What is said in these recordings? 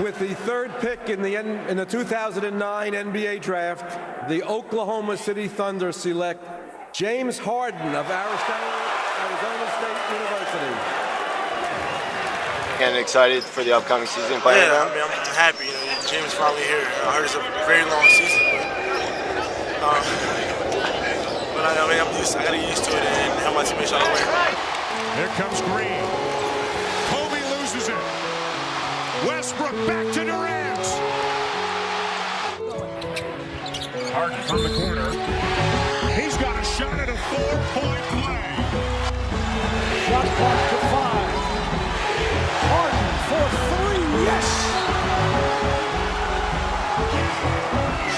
With the third pick in the 2009 NBA Draft, the Oklahoma City Thunder select James Harden of Arizona State University. Getting excited for the upcoming season playing Yeah, around? I mean, I'm happy. You know, James finally here. I heard it's a very long season, but I mean, I got to get used to it and how my teammates are aware. Here comes Green. Kobe loses it. Westbrook back to Durant. Harden from the corner. He's got a shot at a 4-point play. Shot clock to 5. Harden for 3. Yes.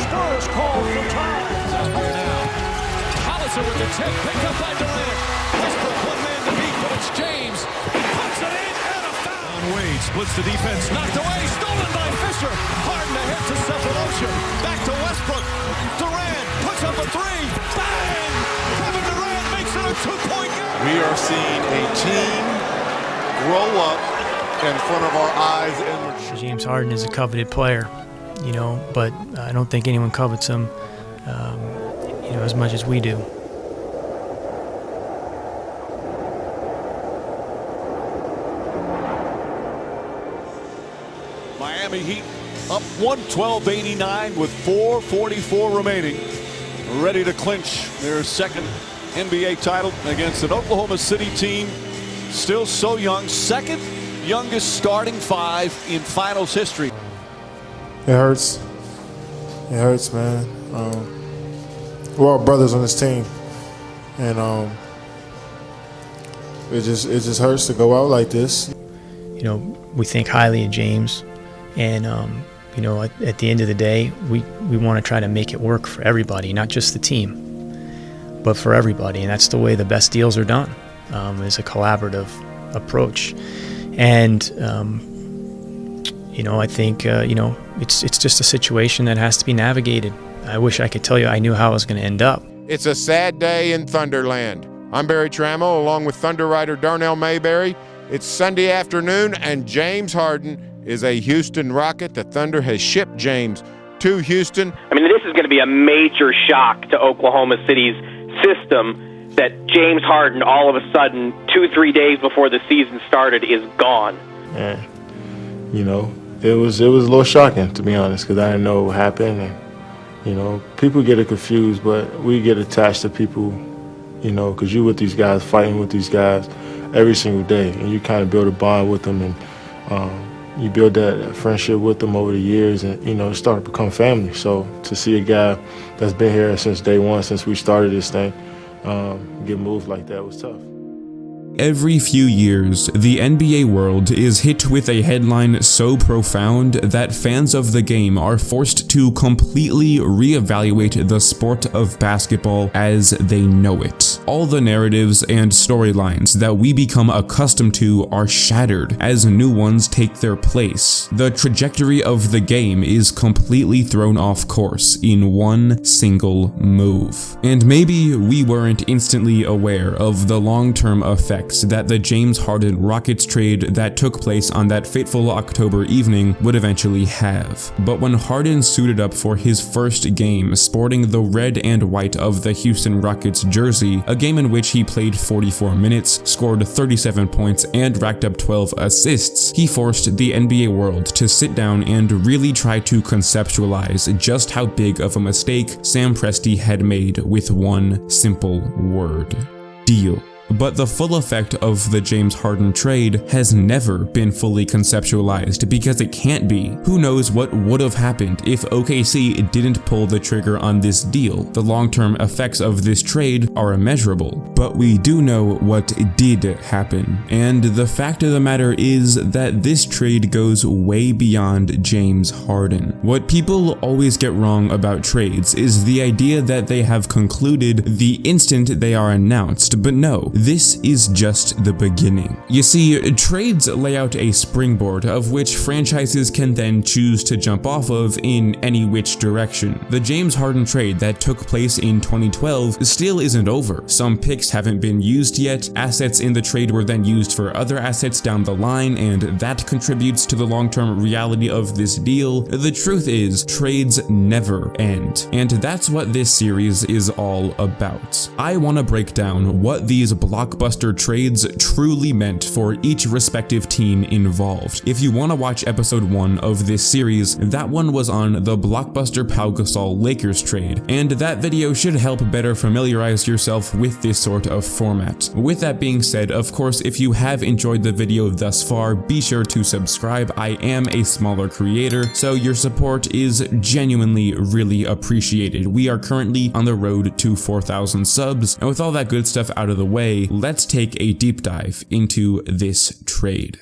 Spurs call for time. Here now. Hollister with the tip, picked up by Durant. Westbrook, one man to beat, but it's James. Puts it in and a foul. Wade splits the defense. Knocked away, stolen by Fisher. Harden ahead to Cephalosha. Back to Westbrook. Durant puts up a 3. Bang! Kevin Durant makes it a 2-point game. We are seeing a team grow up in front of our eyes and mature. James Harden is a coveted player, you know, but I don't think anyone covets him, you know, as much as we do. Miami Heat up 112-89 with 4:44 remaining. Ready to clinch their second NBA title against an Oklahoma City team still so young. Second youngest starting 5 in finals history. It hurts. It hurts, man. We're all brothers on this team, and it just hurts to go out like this. You know, we think highly of James, and you know, at the end of the day, we want to try to make it work for everybody, not just the team, but for everybody, and that's the way the best deals are done. Is a collaborative approach, and you know, I think you know, it's just a situation that has to be navigated. I wish I could tell you I knew how it was going to end up. It's a sad day in Thunderland. I'm Barry Trammell, along with Thunder writer Darnell Mayberry. It's Sunday afternoon, and James Harden is a Houston Rocket. The Thunder has shipped James to Houston. I mean, this is going to be a major shock to Oklahoma City's system that James Harden, all of a sudden, 2-3 days before the season started, is gone. Yeah. You know, it was a little shocking, to be honest, because I didn't know what happened. And, you know, people get it confused, but we get attached to people, you know, because you're with these guys, fighting with these guys every single day, and you kind of build a bond with them, and you build that friendship with them over the years, and, you know, it started to become family. So to see a guy that's been here since day one, since we started this thing, get moved like that was tough. Every few years, the NBA world is hit with a headline so profound that fans of the game are forced to completely reevaluate the sport of basketball as they know it. All the narratives and storylines that we become accustomed to are shattered as new ones take their place. The trajectory of the game is completely thrown off course in one single move. And maybe we weren't instantly aware of the long-term effects that the James Harden Rockets trade that took place on that fateful October evening would eventually have. But when Harden suited up for his first game sporting the red and white of the Houston Rockets jersey, a game in which he played 44 minutes, scored 37 points, and racked up 12 assists, he forced the NBA world to sit down and really try to conceptualize just how big of a mistake Sam Presti had made with one simple word: deal. But the full effect of the James Harden trade has never been fully conceptualized because it can't be. Who knows what would have happened if OKC didn't pull the trigger on this deal? The long-term effects of this trade are immeasurable, but we do know what did happen. And the fact of the matter is that this trade goes way beyond James Harden. What people always get wrong about trades is the idea that they have concluded the instant they are announced, but no. this is just the beginning. You see, trades lay out a springboard of which franchises can then choose to jump off of in any which direction. The James Harden trade that took place in 2012 still isn't over. Some picks haven't been used yet, assets in the trade were then used for other assets down the line, and that contributes to the long-term reality of this deal. The truth is, trades never end, and that's what this series is all about. I want to break down what these blockbuster trades truly meant for each respective team involved. If you want to watch episode 1 of this series, that one was on the blockbuster Pau Gasol Lakers trade, and that video should help better familiarize yourself with this sort of format. With that being said, of course, if you have enjoyed the video thus far, be sure to subscribe. I am a smaller creator, so your support is genuinely really appreciated. We are currently on the road to 4,000 subs, and with all that good stuff out of the way, let's take a deep dive into this trade.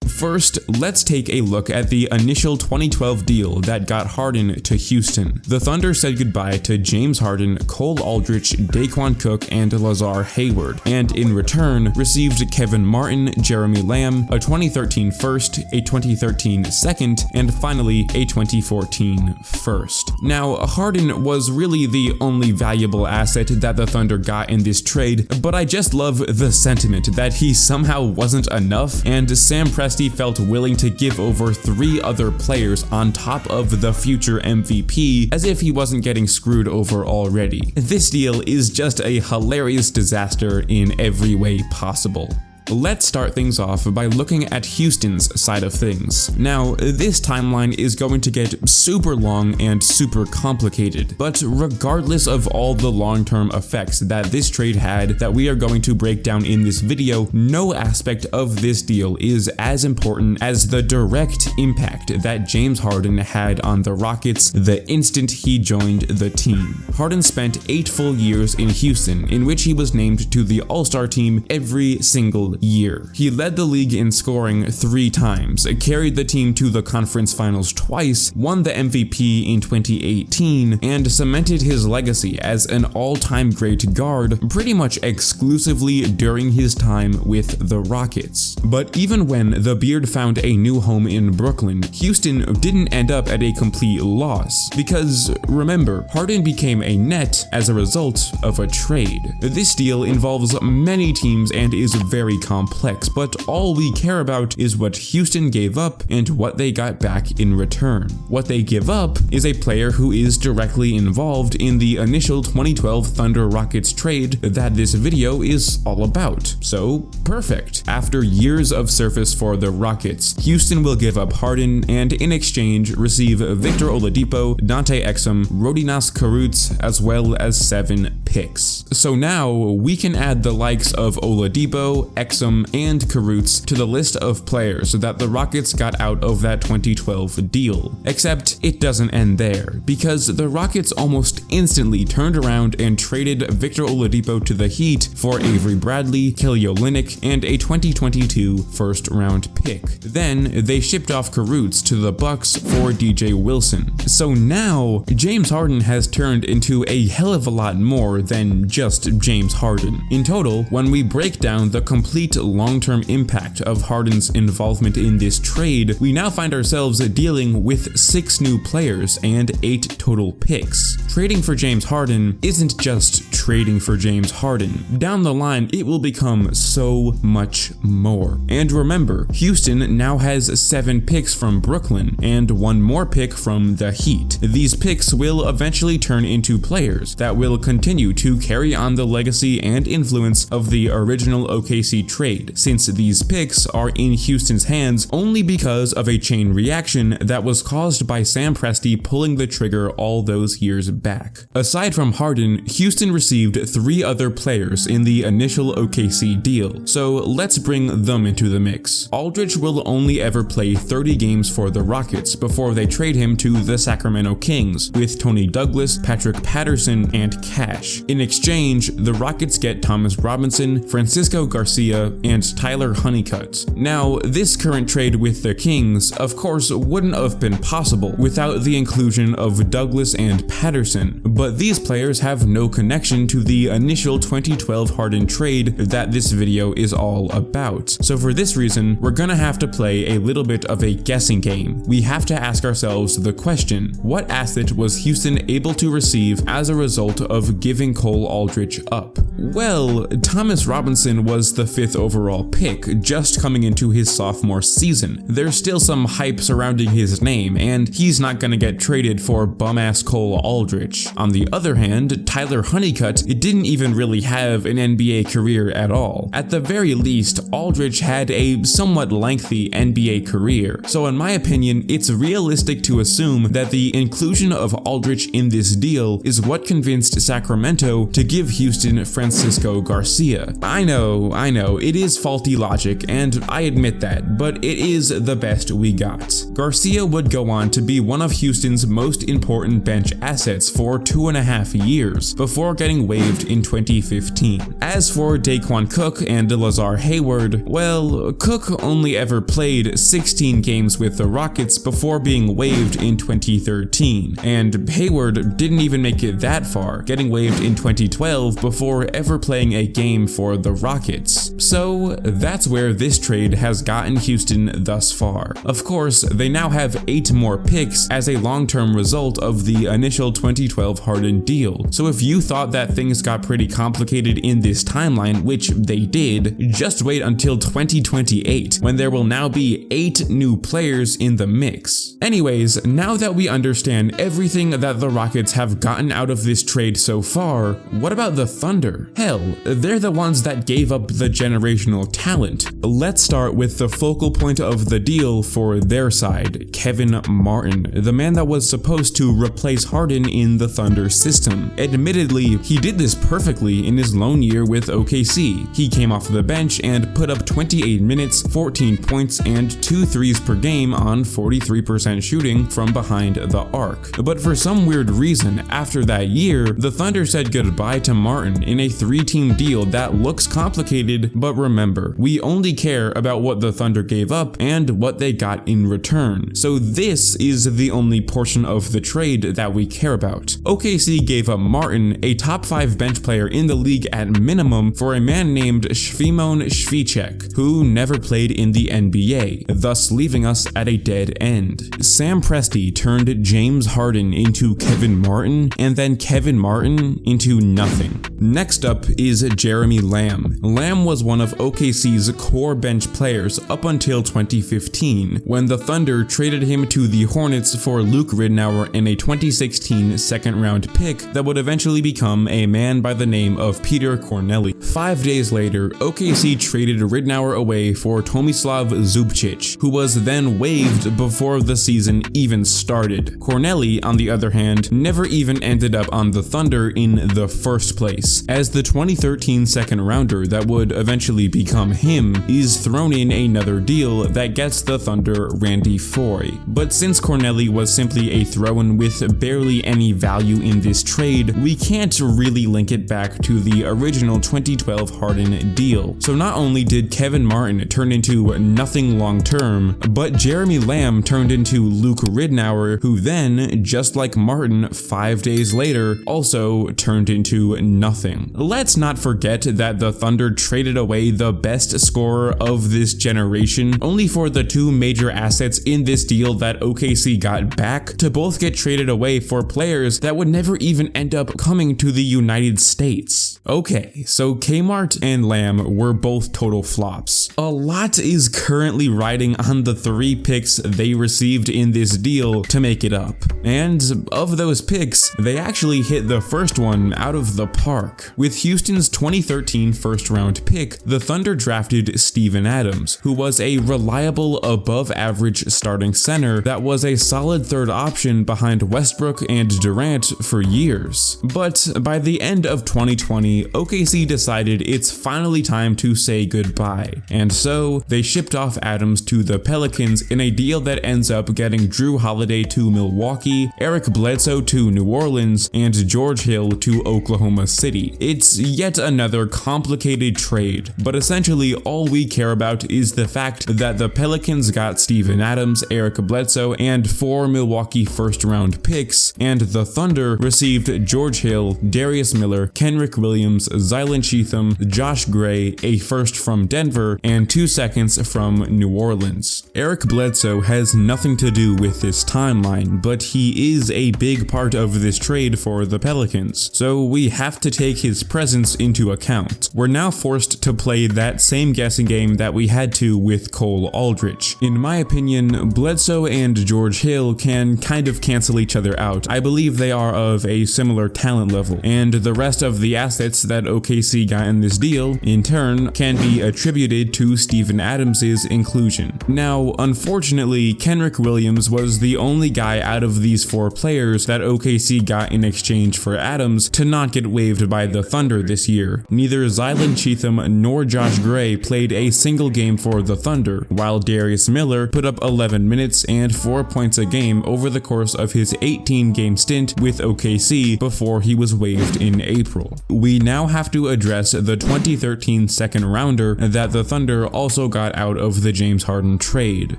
First, let's take a look at the initial 2012 deal that got Harden to Houston. The Thunder said goodbye to James Harden, Cole Aldrich, Daquan Cook, and Lazar Hayward, and in return received Kevin Martin, Jeremy Lamb, a 2013 first, a 2013 second, and finally a 2014 first. Now, Harden was really the only valuable asset that the Thunder got in this trade, but I just love the sentiment that he somehow wasn't enough, and Sam Presti felt willing to give over 3 other players on top of the future MVP, as if he wasn't getting screwed over already. This deal is just a hilarious disaster in every way possible. Let's start things off by looking at Houston's side of things. Now, this timeline is going to get super long and super complicated, but regardless of all the long-term effects that this trade had that we are going to break down in this video, no aspect of this deal is as important as the direct impact that James Harden had on the Rockets the instant he joined the team. Harden spent 8 full years in Houston, in which he was named to the All-Star team every single year. He led the league in scoring 3 times, carried the team to the conference finals twice, won the MVP in 2018, and cemented his legacy as an all-time great guard pretty much exclusively during his time with the Rockets. But even when the Beard found a new home in Brooklyn, Houston didn't end up at a complete loss, because remember, Harden became a net as a result of a trade. This deal involves many teams and is very complex, but all we care about is what Houston gave up and what they got back in return. What they give up is a player who is directly involved in the initial 2012 Thunder Rockets trade that this video is all about. So, perfect. After years of service for the Rockets, Houston will give up Harden and in exchange receive Victor Oladipo, Dante Exum, Rodinas Kurucs, as well as 7 picks. So now we can add the likes of Oladipo, Exum, and Kurucs to the list of players that the Rockets got out of that 2012 deal. Except it doesn't end there, because the Rockets almost instantly turned around and traded Victor Oladipo to the Heat for Avery Bradley, Kelly Olynyk, and a 2022 first-round pick. Then they shipped off Kurucs to the Bucks for DJ Wilson. So now James Harden has turned into a hell of a lot more than just James Harden. In total, when we break down the complete long-term impact of Harden's involvement in this trade, we now find ourselves dealing with 6 new players and 8 total picks. Trading for James Harden isn't just trading for James Harden. Down the line, it will become so much more. And remember, Houston now has 7 picks from Brooklyn and 1 more pick from the Heat. These picks will eventually turn into players that will continue to carry on the legacy and influence of the original OKC trade, since these picks are in Houston's hands only because of a chain reaction that was caused by Sam Presti pulling the trigger all those years back. Aside from Harden, Houston received 3 other players in the initial OKC deal, so let's bring them into the mix. Aldrich will only ever play 30 games for the Rockets before they trade him to the Sacramento Kings, with Tony Douglas, Patrick Patterson, and cash. In exchange, the Rockets get Thomas Robinson, Francisco Garcia, and Tyler Honeycutt. Now, this current trade with the Kings, of course, wouldn't have been possible without the inclusion of Douglas and Patterson Iverson, but these players have no connection to the initial 2012 Harden trade that this video is all about. So for this reason, we're gonna have to play a little bit of a guessing game. We have to ask ourselves the question, what asset was Houston able to receive as a result of giving Cole Aldrich up? Well, Thomas Robinson was the 5th overall pick, just coming into his sophomore season. There's still some hype surrounding his name, and he's not gonna get traded for bum-ass Cole Aldrich. On the other hand, Tyler Honeycutt didn't even really have an NBA career at all. At the very least, Aldrich had a somewhat lengthy NBA career, so in my opinion, it's realistic to assume that the inclusion of Aldrich in this deal is what convinced Sacramento to give Houston Francisco Garcia. I know, it is faulty logic, and I admit that, but it is the best we got. Garcia would go on to be one of Houston's most important bench assets for 2.5 years, before getting waived in 2015. As for Daquan Cook and Lazar Hayward, well, Cook only ever played 16 games with the Rockets before being waived in 2013, and Hayward didn't even make it that far, getting waived in 2012 before ever playing a game for the Rockets. So that's where this trade has gotten Houston thus far. Of course, they now have 8 more picks as a long-term result of the initial 2012 Harden deal. So if you thought that things got pretty complicated in this timeline, which they did, just wait until 2028, when there will now be 8 new players in the mix. Anyways, now that we understand everything that the Rockets have gotten out of this trade so far, what about the Thunder? Hell, they're the ones that gave up the generational talent. Let's start with the focal point of the deal for their side, Kevin Martin, the man that was supposed to replace Harden in the Thunder system. Admittedly, he did this perfectly in his lone year with OKC. He came off the bench and put up 28 minutes, 14 points, and 2 threes per game on 43% shooting from behind the arc. But for some weird reason, after that year, the Thunder said goodbye to Martin in a 3-team deal that looks complicated, but remember, we only care about what the Thunder gave up and what they got in return. So this is the only portion of the trade that we care about. OKC gave up Martin, a top 5 bench player in the league at minimum, for a man named Shvimon Shvicek, who never played in the NBA, thus leaving us at a dead end. Sam Presti turned James Harden into Kevin Martin, and then Kevin Martin into nothing. Next up is Jeremy Lamb. Lamb was one of OKC's core bench players up until 2015, when the Thunder traded him to the Hornets for Luke Ridnour and a 2016 second-round pick that would eventually become a man by the name of Peter Corneli. 5 days later, OKC traded Ridnour away for Tomislav Zubcic, who was then waived before the season even started. Corneli, on the other hand, never even ended up on the Thunder in the first place, as the 2013 second-rounder that would eventually become him is thrown in another deal that gets the Thunder Randy Foye. But since Corneli was simply a throw-in with barely any value in this trade, we can't really link it back to the original 2012 Harden deal. So not only did Kevin Martin turn into nothing long-term, but Jeremy Lamb turned into Luke Ridnour, who then, just like Martin 5 days later, also turned into nothing. Let's not forget that the Thunder traded away the best scorer of this generation, only for the 2 major assets in this deal that OKC got back to both get traded away for players that would never even end up coming to the United States. Okay, so Kmart and Lamb were both total flops. A lot is currently riding on the 3 picks they received in this deal to make it up. And of those picks, they actually hit the first one out of the park. With Houston's 2013 first-round pick, the Thunder drafted Steven Adams, who was a reliable above-average starting center that was a solid third option behind Westbrook and Durant for years. But by the end of 2020, unfortunately, OKC decided it's finally time to say goodbye, and so they shipped off Adams to the Pelicans in a deal that ends up getting Drew Holiday to Milwaukee, Eric Bledsoe to New Orleans, and George Hill to Oklahoma City. It's yet another complicated trade, but essentially all we care about is the fact that the Pelicans got Steven Adams, Eric Bledsoe, and 4 Milwaukee first-round picks, and the Thunder received George Hill, Darius Miller, Kenrich Williams, Zylan Cheatham, Josh Gray, a first from Denver, and 2 seconds from New Orleans. Eric Bledsoe has nothing to do with this timeline, but he is a big part of this trade for the Pelicans, so we have to take his presence into account. We're now forced to play that same guessing game that we had to with Cole Aldrich. In my opinion, Bledsoe and George Hill can kind of cancel each other out. I believe they are of a similar talent level, and the rest of the assets that OKC got in this deal, in turn, can be attributed to Steven Adams' inclusion. Now, unfortunately, Kenrich Williams was the only guy out of these 4 players that OKC got in exchange for Adams to not get waived by the Thunder this year. Neither Zylan Cheatham nor Josh Gray played a single game for the Thunder, while Darius Miller put up 11 minutes and 4 points a game over the course of his 18-game stint with OKC before he was waived in April. We now have to address the 2013 second rounder that the Thunder also got out of the James Harden trade.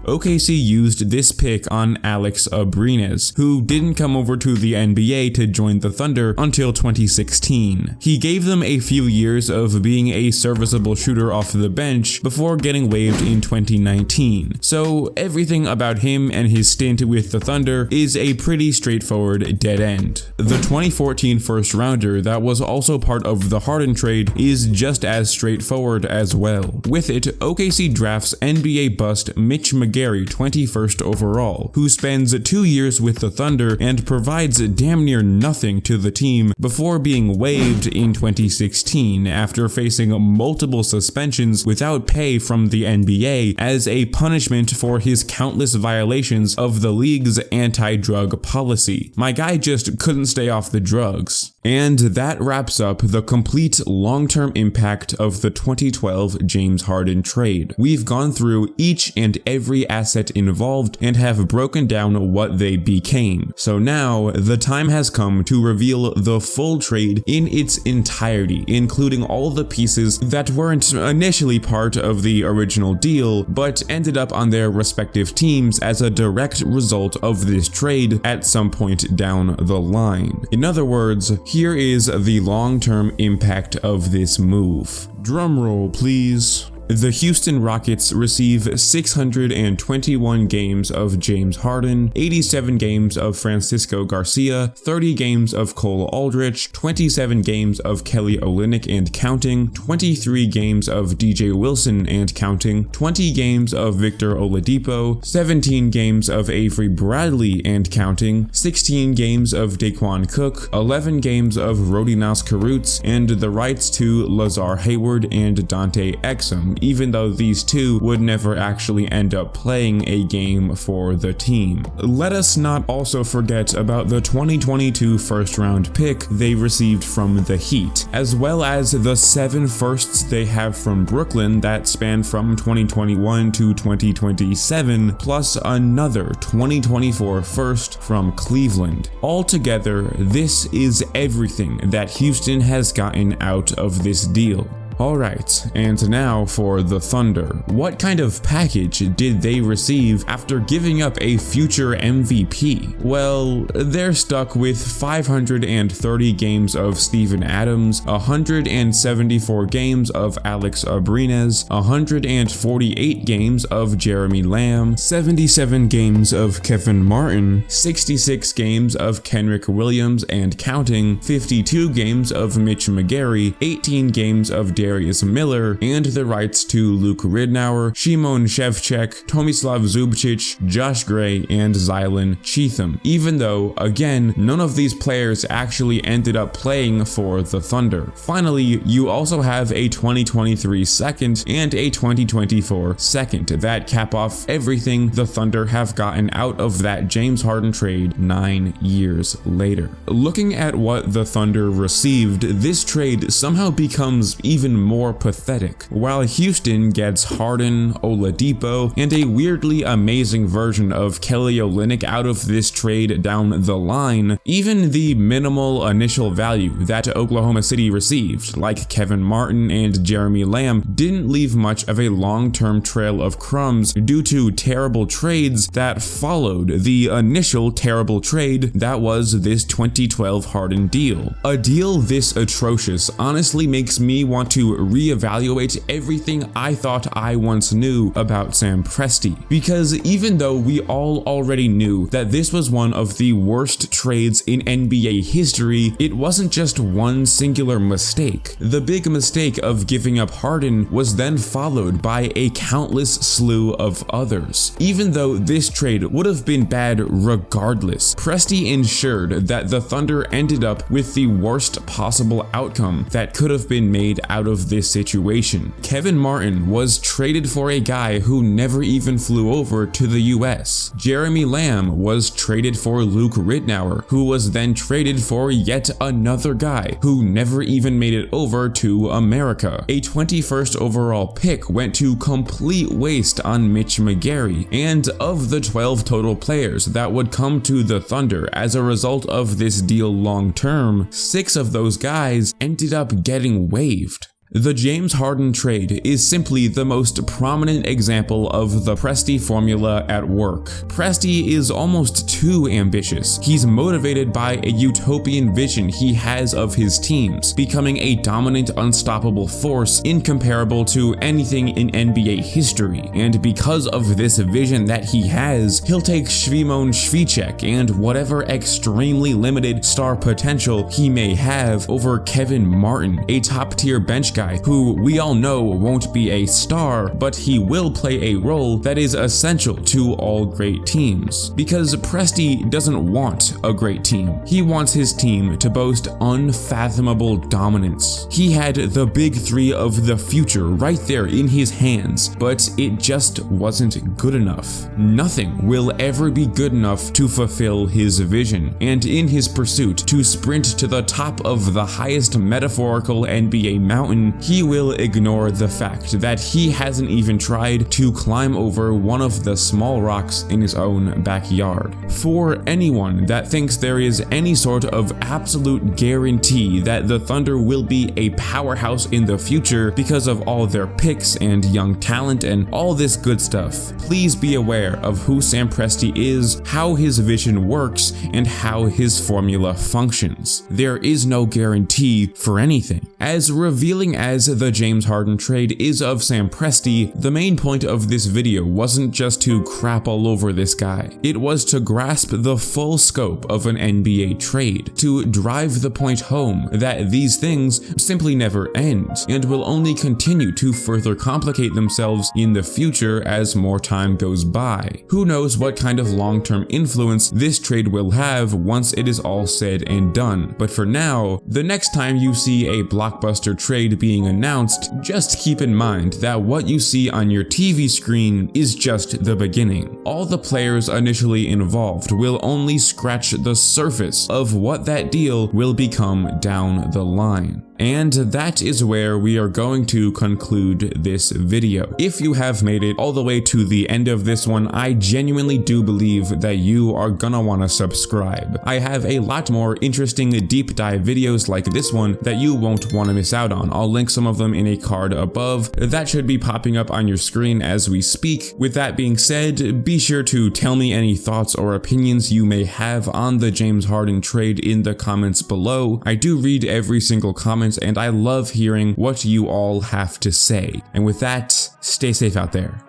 OKC used this pick on Alex Abrines, who didn't come over to the NBA to join the Thunder until 2016. He gave them a few years of being a serviceable shooter off the bench before getting waived in 2019. So everything about him and his stint with the Thunder is a pretty straightforward dead end. The 2014 first rounder that was also part of the Harden trade is just as straightforward as well. With it, OKC drafts NBA bust Mitch McGary 21st overall, who spends 2 years with the Thunder and provides damn near nothing to the team before being waived in 2016 after facing multiple suspensions without pay from the NBA as a punishment for his countless violations of the league's anti-drug policy. My guy just couldn't stay off the drugs. And that wraps up the complete long-term impact of the 2012 James Harden trade. We've gone through each and every asset involved and have broken down what they became. So now the time has come to reveal the full trade in its entirety, including all the pieces that weren't initially part of the original deal, but ended up on their respective teams as a direct result of this trade at some point down the line. In other words, here is the long-term impact of this move. Drumroll, please. The Houston Rockets receive 621 games of James Harden, 87 games of Francisco Garcia, 30 games of Cole Aldrich, 27 games of Kelly Olynyk and counting, 23 games of DJ Wilson and counting, 20 games of Victor Oladipo, 17 games of Avery Bradley and counting, 16 games of Daquan Cook, 11 games of Rodinas Kurucs, and the rights to Lazar Hayward and Dante Exum, even though these two would never actually end up playing a game for the team. Let us not also forget about the 2022 first round pick they received from the Heat, as well as the 7 firsts they have from Brooklyn that span from 2021 to 2027, plus another 2024 first from Cleveland. Altogether, this is everything that Houston has gotten out of this deal. Alright, and now for the Thunder. What kind of package did they receive after giving up a future MVP? Well, they're stuck with 530 games of Steven Adams, 174 games of Alex Abrines, 148 games of Jeremy Lamb, 77 games of Kevin Martin, 66 games of Kenrich Williams and counting, 52 games of Mitch McGary, 18 games of Darius Miller, and the rights to Luke Ridnour, Szymon Szewczak, Tomislav Zubcic, Josh Gray, and Zylan Cheatham, even though, again, none of these players actually ended up playing for the Thunder. Finally, you also have a 2023 second and a 2024 second that cap off everything the Thunder have gotten out of that James Harden trade 9 years later. Looking at what the Thunder received, this trade somehow becomes even more pathetic. While Houston gets Harden, Oladipo, and a weirdly amazing version of Kelly Olynyk out of this trade down the line, even the minimal initial value that Oklahoma City received, like Kevin Martin and Jeremy Lamb, didn't leave much of a long-term trail of crumbs due to terrible trades that followed the initial terrible trade that was this 2012 Harden deal. A deal this atrocious honestly makes me want to reevaluate everything I thought I once knew about Sam Presti, because even though we all already knew that this was one of the worst trades in NBA history, it wasn't just one singular mistake. The big mistake of giving up Harden was then followed by a countless slew of others. Even though this trade would have been bad regardless, Presti ensured that the Thunder ended up with the worst possible outcome that could have been made out of this situation. Kevin Martin was traded for a guy who never even flew over to the US. Jeremy Lamb was traded for Luke Ridnour, who was then traded for yet another guy who never even made it over to America. A 21st overall pick went to complete waste on Mitch McGary, and of the 12 total players that would come to the Thunder as a result of this deal long term, 6 of those guys ended up getting waived. The James Harden trade is simply the most prominent example of the Presti formula at work. Presti is almost too ambitious. He's motivated by a utopian vision he has of his teams, becoming a dominant, unstoppable force incomparable to anything in NBA history. And because of this vision that he has, he'll take Szymon Szewczak and whatever extremely limited star potential he may have over Kevin Martin, a top-tier bench guy who we all know won't be a star, but he will play a role that is essential to all great teams. Because Presti doesn't want a great team. He wants his team to boast unfathomable dominance. He had the big 3 of the future right there in his hands, but it just wasn't good enough. Nothing will ever be good enough to fulfill his vision, and in his pursuit to sprint to the top of the highest metaphorical NBA mountain, he will ignore the fact that he hasn't even tried to climb over one of the small rocks in his own backyard. For anyone that thinks there is any sort of absolute guarantee that the Thunder will be a powerhouse in the future because of all their picks and young talent and all this good stuff, please be aware of who Sam Presti is, how his vision works, and how his formula functions. There is no guarantee for anything. As revealing as the James Harden trade is of Sam Presti, the main point of this video wasn't just to crap all over this guy. It was to grasp the full scope of an NBA trade, to drive the point home that these things simply never end and will only continue to further complicate themselves in the future as more time goes by. Who knows what kind of long-term influence this trade will have once it is all said and done, but for now, the next time you see a blockbuster trade being announced, just keep in mind that what you see on your TV screen is just the beginning. All the players initially involved will only scratch the surface of what that deal will become down the line. And that is where we are going to conclude this video. If you have made it all the way to the end of this one, I genuinely do believe that you are gonna want to subscribe. I have a lot more interesting deep dive videos like this one that you won't want to miss out on. I'll link some of them in a card above. That should be popping up on your screen as we speak. With that being said, be sure to tell me any thoughts or opinions you may have on the James Harden trade in the comments below. I do read every single comment, and I love hearing what you all have to say. And with that, stay safe out there.